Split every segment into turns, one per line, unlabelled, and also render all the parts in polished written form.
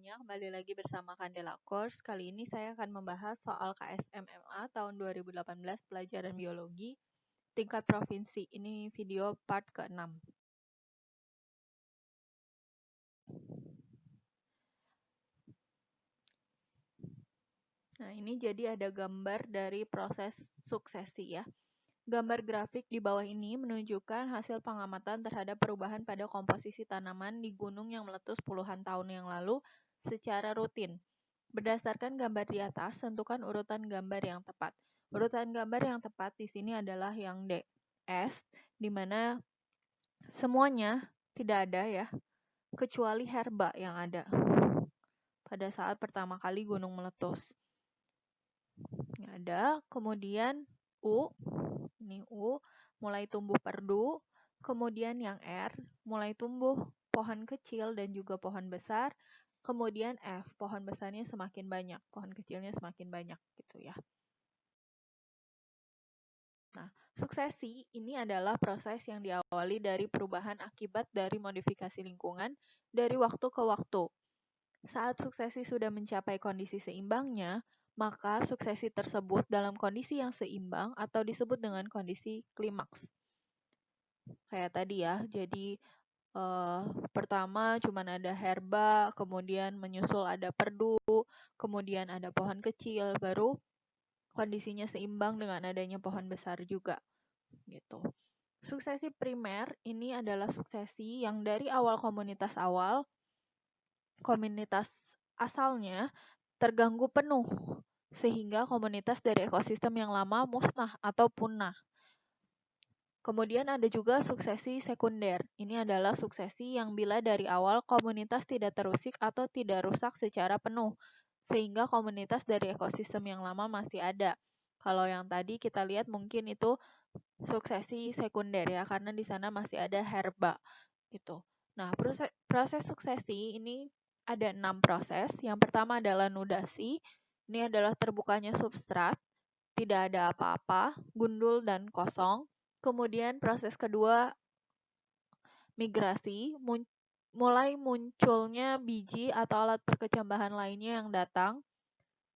semuanya, kembali lagi bersama Candela Course. Kali ini saya akan membahas soal KSMMA tahun 2018 pelajaran biologi tingkat provinsi. Ini video part ke-6. Nah, ini jadi ada gambar dari proses suksesi ya. Gambar grafik di bawah ini menunjukkan hasil pengamatan terhadap perubahan pada komposisi tanaman di gunung yang meletus puluhan tahun yang lalu secara rutin. Berdasarkan gambar di atas, tentukan urutan gambar yang tepat. Urutan gambar yang tepat di sini adalah yang DS, di mana semuanya tidak ada ya, kecuali herba yang ada pada saat pertama kali gunung meletus. Nggak ada. Kemudian U, ini U, mulai tumbuh perdu. Kemudian yang R, mulai tumbuh pohon kecil dan juga pohon besar. Kemudian F, pohon besarnya semakin banyak, pohon kecilnya semakin banyak gitu ya. Nah, suksesi ini adalah proses yang diawali dari perubahan akibat dari modifikasi lingkungan dari waktu ke waktu. Saat suksesi sudah mencapai kondisi seimbangnya, maka suksesi tersebut dalam kondisi yang seimbang atau disebut dengan kondisi klimaks. Kayak tadi ya, jadi pertama cuma ada herba, kemudian menyusul ada perdu, kemudian ada pohon kecil, baru kondisinya seimbang dengan adanya pohon besar juga gitu. Suksesi primer ini adalah suksesi yang dari awal komunitas asalnya terganggu penuh sehingga komunitas dari ekosistem yang lama musnah atau punah. Kemudian ada juga suksesi sekunder. Ini adalah suksesi yang bila dari awal komunitas tidak terusik atau tidak rusak secara penuh, sehingga komunitas dari ekosistem yang lama masih ada. Kalau yang tadi kita lihat mungkin itu suksesi sekunder ya, karena di sana masih ada herba gitu. Nah, proses suksesi ini ada 6 proses. Yang pertama adalah nudasi. Ini adalah terbukanya substrat, tidak ada apa-apa, gundul dan kosong. Kemudian proses kedua, migrasi, mulai munculnya biji atau alat perkecambahan lainnya yang datang.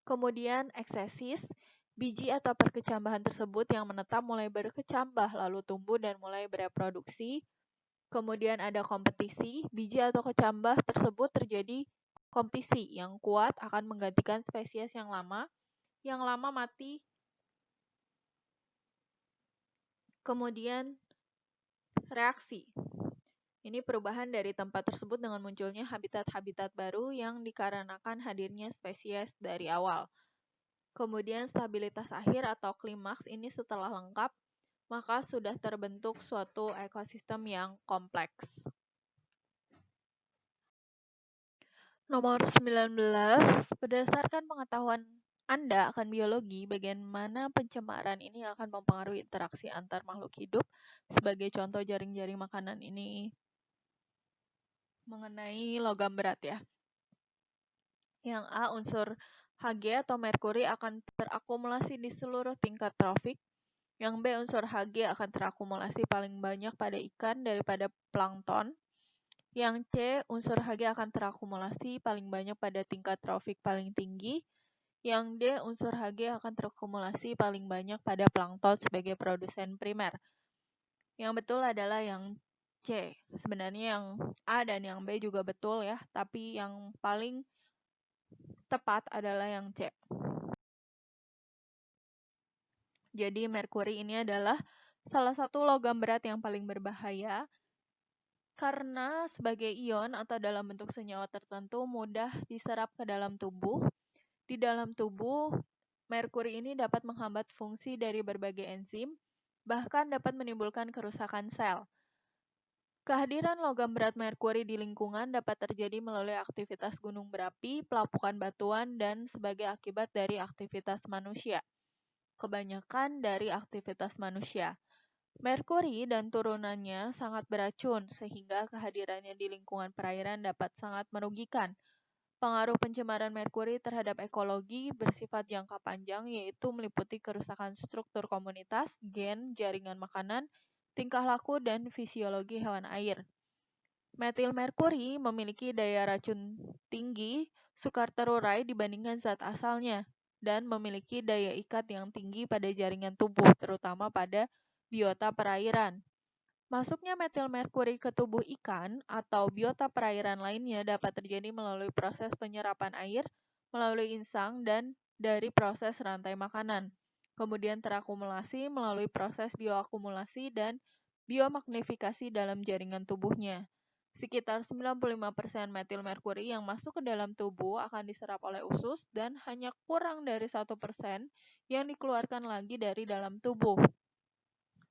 Kemudian eksesis, biji atau perkecambahan tersebut yang menetap mulai berkecambah lalu tumbuh dan mulai bereproduksi. Kemudian ada kompetisi, biji atau kecambah tersebut terjadi kompetisi yang kuat akan menggantikan spesies yang lama mati. Kemudian reaksi. Ini perubahan dari tempat tersebut dengan munculnya habitat-habitat baru yang dikarenakan hadirnya spesies dari awal. Kemudian stabilitas akhir atau klimaks ini setelah lengkap, maka sudah terbentuk suatu ekosistem yang kompleks. Nomor 19, berdasarkan pengetahuan Anda akan biologi, bagaimana pencemaran ini akan mempengaruhi interaksi antar makhluk hidup. Sebagai contoh jaring-jaring makanan ini mengenai logam berat ya. Yang A, unsur Hg atau merkuri akan terakumulasi di seluruh tingkat trofik. Yang B, unsur Hg akan terakumulasi paling banyak pada ikan daripada plankton. Yang C, unsur Hg akan terakumulasi paling banyak pada tingkat trofik paling tinggi. Yang D, unsur Hg akan terakumulasi paling banyak pada plankton sebagai produsen primer. Yang betul adalah yang C. Sebenarnya yang A dan yang B juga betul ya, tapi yang paling tepat adalah yang C. Jadi merkuri ini adalah salah satu logam berat yang paling berbahaya karena sebagai ion atau dalam bentuk senyawa tertentu mudah diserap ke dalam tubuh. Di dalam tubuh, merkuri ini dapat menghambat fungsi dari berbagai enzim, bahkan dapat menimbulkan kerusakan sel. Kehadiran logam berat merkuri di lingkungan dapat terjadi melalui aktivitas gunung berapi, pelapukan batuan, dan sebagai akibat dari aktivitas manusia. Kebanyakan dari aktivitas manusia. Merkuri dan turunannya sangat beracun, sehingga kehadirannya di lingkungan perairan dapat sangat merugikan. Pengaruh pencemaran merkuri terhadap ekologi bersifat jangka panjang, yaitu meliputi kerusakan struktur komunitas, gen, jaringan makanan, tingkah laku, dan fisiologi hewan air. Metil merkuri memiliki daya racun tinggi sukar terurai dibandingkan zat asalnya dan memiliki daya ikat yang tinggi pada jaringan tubuh, terutama pada biota perairan. Masuknya metil merkuri ke tubuh ikan atau biota perairan lainnya dapat terjadi melalui proses penyerapan air, melalui insang, dan dari proses rantai makanan. Kemudian terakumulasi melalui proses bioakumulasi dan biomagnifikasi dalam jaringan tubuhnya. Sekitar 95% metil merkuri yang masuk ke dalam tubuh akan diserap oleh usus dan hanya kurang dari 1% yang dikeluarkan lagi dari dalam tubuh.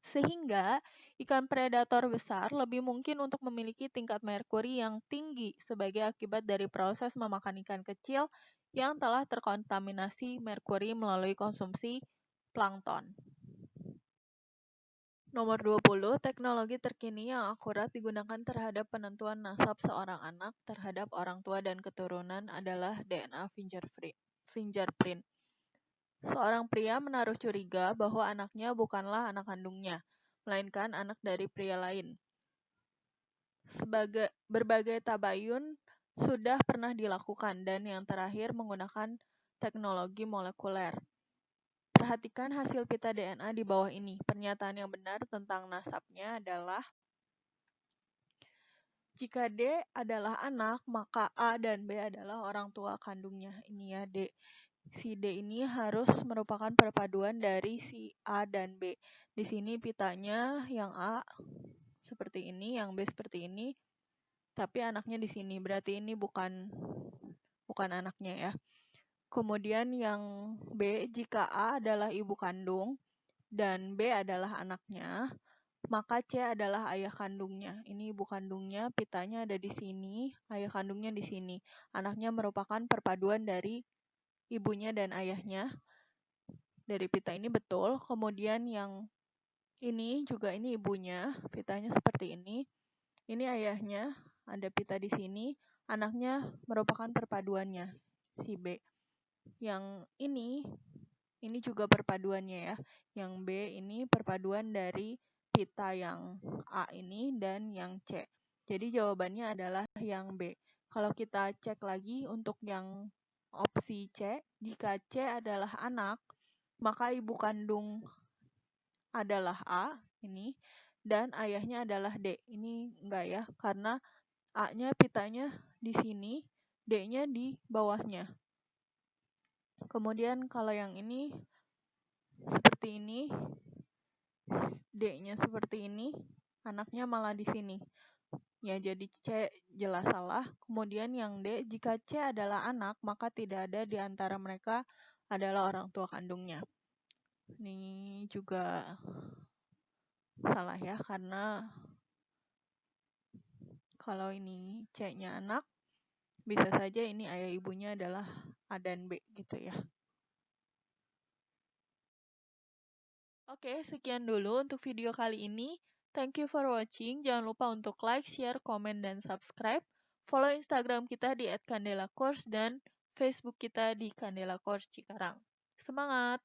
Sehingga ikan predator besar lebih mungkin untuk memiliki tingkat merkuri yang tinggi sebagai akibat dari proses memakan ikan kecil yang telah terkontaminasi merkuri melalui konsumsi plankton. Nomor 20, teknologi terkini yang akurat digunakan terhadap penentuan nasab seorang anak terhadap orang tua dan keturunan adalah DNA fingerprint. Seorang pria menaruh curiga bahwa anaknya bukanlah anak kandungnya, melainkan anak dari pria lain. Berbagai tabayun sudah pernah dilakukan dan yang terakhir menggunakan teknologi molekuler. Perhatikan hasil pita DNA di bawah ini. Pernyataan yang benar tentang nasabnya adalah jika D adalah anak, maka A dan B adalah orang tua kandungnya. Ini ya D. Si D ini harus merupakan perpaduan dari si A dan B. Di sini pitanya yang A seperti ini, yang B seperti ini, tapi anaknya di sini. Berarti ini bukan anaknya ya. Kemudian yang B, jika A adalah ibu kandung dan B adalah anaknya, maka C adalah ayah kandungnya. Ini ibu kandungnya, pitanya ada di sini, ayah kandungnya di sini. Anaknya merupakan perpaduan dari ibunya dan ayahnya. Dari pita ini betul. Kemudian yang ini juga ini ibunya, pitanya seperti ini. Ini ayahnya, ada pita di sini. Anaknya merupakan perpaduannya, si B. Yang ini juga perpaduannya ya. Yang B ini perpaduan dari pita yang A ini dan yang C. Jadi jawabannya adalah yang B. Kalau kita cek lagi untuk yang opsi C, jika C adalah anak, maka ibu kandung adalah A, ini, dan ayahnya adalah D. Ini enggak ya, karena A-nya pitanya di sini, D-nya di bawahnya. Kemudian kalau yang ini seperti ini, D-nya seperti ini, anaknya malah di sini. Ya, jadi C jelas salah. Kemudian yang D, jika C adalah anak, maka tidak ada di antara mereka adalah orang tua kandungnya. Ini juga salah ya, karena kalau ini C-nya anak, bisa saja ini ayah ibunya adalah A dan B gitu ya. Oke, sekian dulu untuk video kali ini. Thank you for watching. Jangan lupa untuk like, share, komen, dan subscribe. Follow Instagram kita di @candelacourse dan Facebook kita di Candela Course Cikarang. Semangat!